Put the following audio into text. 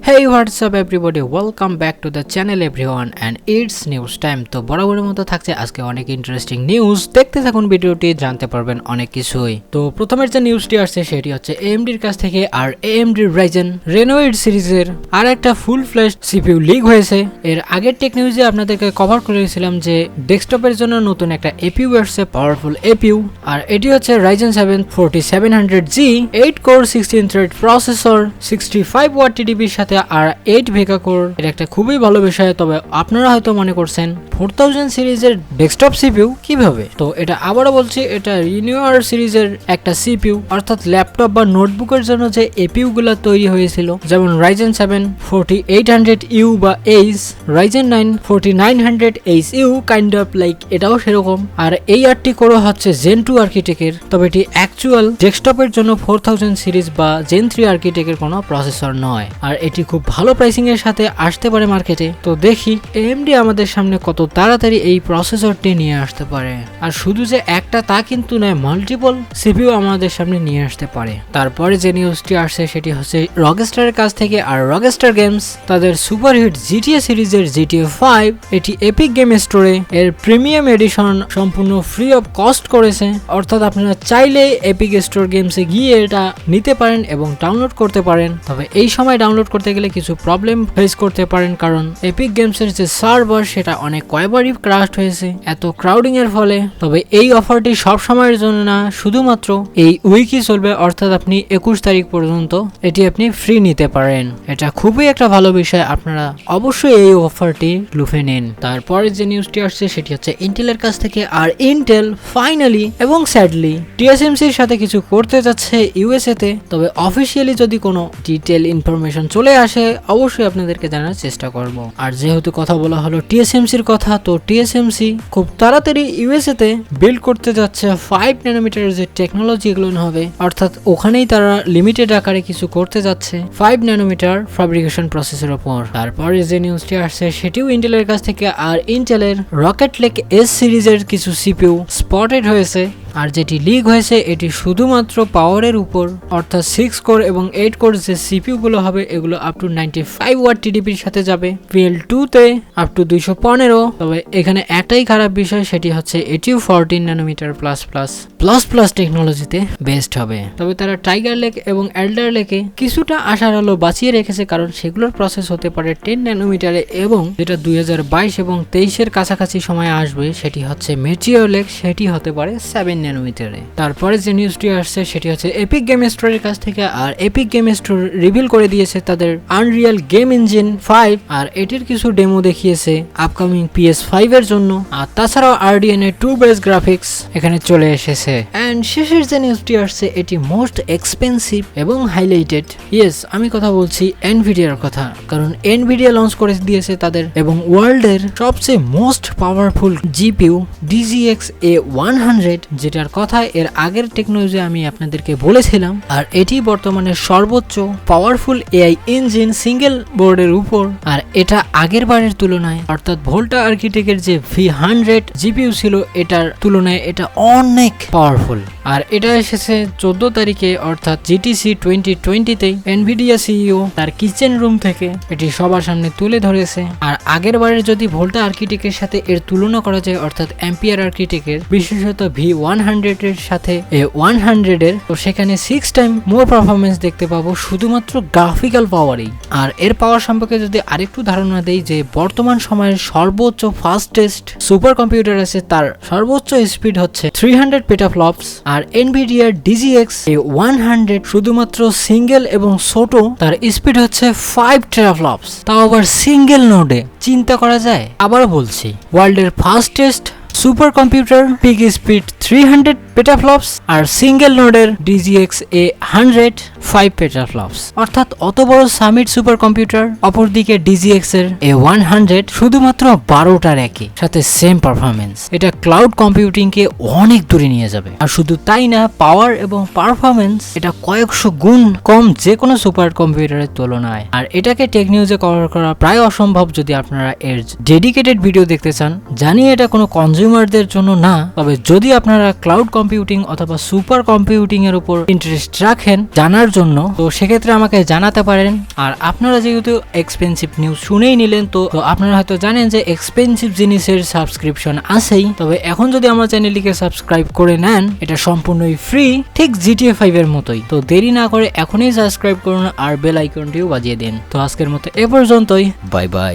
Hey, what's up everybody, welcome back to the channel everyone and it's news time। তো বরাবরের মতো থাকছে আজকে অনেক ইন্টারেস্টিং নিউজ, দেখতে থাকুন ভিডিওটি, জানতে পারবেন অনেক কিছুই। তো প্রথমের যে নিউজটি আসছে সেটি হচ্ছে AMD এর কাছ থেকে আর AMD Ryzen রেনোভেড সিরিজের আর একটা ফুল ফ্ল্যাশ CPU লিক হয়েছে। এর আগের টেক নিউজে আপনাদেরকে কভার করেছিলাম যে ডেস্কটপের জন্য নতুন একটা APU আসছে, পাওয়ারফুল APU, আর এটি হচ্ছে Ryzen 7 4700G 8 core 16 thread processor 65 watt TDP সাথে আর 8 ভেগা কোর। এর একটা খুবই ভালো বিষয়। তবে আপনারা হয়তো মনে করছেন 4000 সিরিজের ডেস্কটপ CPU কিভাবে? তো এটা আবারও বলছি, এটা রিনিউয়ার সিরিজের একটা CPU, অর্থাৎ ল্যাপটপ বা নোটবুকের জন্য যে APU গুলো তৈরি হয়েছিল, যেমন Ryzen 7 4800U বা Ace, Ryzen 9 4900HU kind of like, এটাও সেরকম। আর এই আরটি কোর হচ্ছে Gen 2 আর্কিটেক্টের, তবে এটি অ্যাকচুয়াল ডেস্কটপের জন্য 4000 সিরিজ বা Gen 3 আর্কিটেক্টের কোনো প্রসেসর নয়। আর এটি খুব ভালো প্রাইসিং এর সাথে আসতে পারে মার্কেটে। তো দেখি AMD আমাদের সামনে কত তাড়াতাড়ি এই প্রসেসরটি নিয়ে আসতে পারে। আর শুধু যে একটা তা কিন্তু নয়, মাল্টিপল CPU আমাদের সামনে নিয়ে আসতে পারে। তারপরে যে নিউজটি আসছে সেটি হচ্ছে রকস্টারের কাছ থেকে। আর রকস্টার গেমস তাদের সুপারহিট GTA সিরিজের GTA 5 এটি এপিক গেম স্টোরে এর প্রিমিয়াম এডিশন সম্পূর্ণ ফ্রি অফ কস্ট করেছে। অর্থাৎ আপনারা চাইলে এপিক স্টোর গেমসে গিয়ে এটা নিতে পারেন এবং ডাউনলোড করতে পারেন। তবে এই সময় ডাউনলোড করতে গেলে কিছু প্রবলেম ফেস করতে পারেন, কারণ এপিক গেমসের যে সার্ভার সেটা অনেক কয়েকবারই ক্রাশ হয়েছে এত ক্রাউডিং এর ফলে। তবে এই অফারটি সব সময়ের জন্য না, শুধুমাত্র এই উইকই চলবে, অর্থাৎ আপনি 21 তারিখ পর্যন্ত এটি আপনি ফ্রি নিতে পারেন। এটা খুবই একটা ভালো বিষয়, আপনারা অবশ্যই এই অফারটি লুফে নিন। তারপরে যে নিউজটি আসছে সেটি হচ্ছে ইন্টেলের কাছ থেকে। আর ইন্টেল ফাইনালি এবং স্যাডলি TSMCর সাথে কিছু করতে যাচ্ছে USA তে। তবে অফিসিয়ালি যদি কোনো ডিটেল ইনফরমেশন চলে আসে অবশ্যই আপনাদেরকে জানার চেষ্টা করব। আর যেহেতু কথা বলা হলো TSMCর কথা, তো TSMC খুব তাড়াতাড়ি USA তে বিল্ড করতে যাচ্ছে 5 ন্যানোমিটারের যে টেকনোলজি এগুলো হবে, অর্থাৎ ওখানেই তারা লিমিটেড আকারে কিছু করতে যাচ্ছে 5 ন্যানোমিটার ফ্যাব্রিকেশন প্রসেসের উপর। তারপরে যে নিউজটি আসছে সেটিও ইন্টেলের কাছ থেকে। আর ইন্টেলের রকেট লেক S সিরিজের কিছু CPU স্পটেড হয়েছে। আর যেটি লিক হয়েছে এটি শুধুমাত্র পাওয়ারের উপর, অর্থাৎ 6 কোর এবং 8 কোর যে CPU গুলো হবে এগুলো আপ টু 95 ওয়াট TDPর সাথে যাবে, PL2 তে আপ টু 215। তবে এখানে একটাই খারাপ বিষয়, সেটি হচ্ছে এটিও 14 ন্যানোমিটার প্লাস টেকনোলজিতে বেস্ট হবে। তবে তারা টাইগার লেক এবং এল্ডার লেকে কিছুটা আশার আলো বাঁচিয়ে রেখেছে, কারণ সেগুলোর প্রসেস হতে পারে 10 ন্যানোমিটারে, এবং যেটা 2022 এবং 23-এর কাছাকাছি সময় আসবে সেটি হচ্ছে মেটিওর লেক, সেটি হতে পারে 7 ন্যানোমিটারে। তারপরে যে নিউজটি আসছে সেটি হচ্ছে এপিক গেম স্টোরের কাছ থেকে। আর এপিক গেম স্টোর রিভিল করে দিয়েছে তাদের আনরিয়াল গেম ইঞ্জিন 5, আর এটির কিছু ডেমো দেখিয়েছে আপকামিং PS5 এর জন্য। আর তাছাড়াও RDNA 2 বেস গ্রাফিক্স এখানে চলে এসেছে। এন্ড শেষের যে নিউজটি আসছে এটি মোস্ট এক্সপেন্সিভ এবং হাইলাইটেড। ইয়েস, আমি কথা বলছি Nvidiaর কথা, কারণ Nvidia লঞ্চ করে দিয়েছে তাদের এবং ওয়ার্ল্ডের সবচেয়ে most powerful GPU DGX A100, যেটার কথা এর আগের টেকনোলজি আমি আপনাদেরকে বলেছিলাম। আর এটি বর্তমানে সর্বোচ্চ পাওয়ারফুল AI ইঞ্জিন সিঙ্গেল বোর্ডের উপর। আর এটা আগের বারের তুলনায়, অর্থাৎ ভোল্টা আর্কিটেক্টের যে V100 GPU ছিল এটার তুলনায় এটা অনেক পাওয়ারফুল। আর এটা এসেছে 14 তারিখে, অর্থাৎ GTC 2020-তে। Nvidia CEO তার কিচেন রুম থেকে এটি সবার সামনে তুলে ধরেছে। আর আগের বারের যদি ভোল্টা আর্কিটেক্টের সাথে এর তুলনা করা যায়, অর্থাৎ অ্যাম্পিয়ার আর্কিটেক্টের, বিশেষত V100 এর সাথে A100 এর, তো সেখানে 6 টাইম মোর পারফরমেন্স দেখতে পাবো শুধুমাত্র গ্রাফিক্যাল পাওয়ারেই। আর এর পাওয়ার সম্পর্কে যদি আরেকটু ধারণা দেই, যে বর্তমান সময়ের সর্বোচ্চ ফাস্টেস্ট সুপার কম্পিউটার আছে, তার সর্বোচ্চ স্পিড হচ্ছে 300 পেটাফ্লপস। আর Nvidia DGX A100 শুধুমাত্র সিঙ্গেল এবং ছোট, তার স্পিড হচ্ছে 5 টেরাফ্লপস, তাও আবার সিঙ্গেল নোডে। চিন্তা করা যায়? আবারও বলছি, ওয়ার্ল্ডের fastest super computer peak speed 300 petaflops, আর সিঙ্গেল নোডের DGX A100 5 পেটাফ্লপস, অর্থাৎ অত বড় সামিট সুপার কম্পিউটার। অপরদিকে DGX এর A100 শুধুমাত্র 12টা র্যাকে সাথে সেম পারফরমেন্স। এটা ক্লাউড কম্পিউটিং কে অনেক দূরে নিয়ে যাবে। আর শুধু তাই না, পাওয়ার এবং পারফরমেন্স এটা কয়েকশো গুণ কম যে কোনো সুপার কম্পিউটারের তুলনায়। আর এটাকে টেক নিউজে কভার করা প্রায় অসম্ভব যদি আপনারা এর ডেডিকেটেড ভিডিও দেখতে চান। জানি এটা কোনো কনজিউমারদের জন্য না, তবে যদি আপনারা ক্লাউড কম্পিউটিং অথবা সুপার কম্পিউটিং এর উপর ইন্টারেস্ট রাখেন জানার জন্য, তো সেক্ষেত্রে আমাকে জানাতে পারেন। আর আপনারা যেহেতু এক্সপেন্সিভ নিউজ শুনেই নিলেন, তো আপনারা হয়তো জানেন যে এক্সপেন্সিভ জিনিসের সাবস্ক্রিপশন আছেই। তবে এখন যদি আমার চ্যানেলটিকে সাবস্ক্রাইব করে নেন, এটা সম্পূর্ণই ফ্রি, ঠিক GTA 5 এর মতোই। তো দেরি না করে এখনই সাবস্ক্রাইব করুন আর বেল আইকনটিও বাজিয়ে দিন। তো আজকের মতো এ পর্যন্তই, বাই বাই।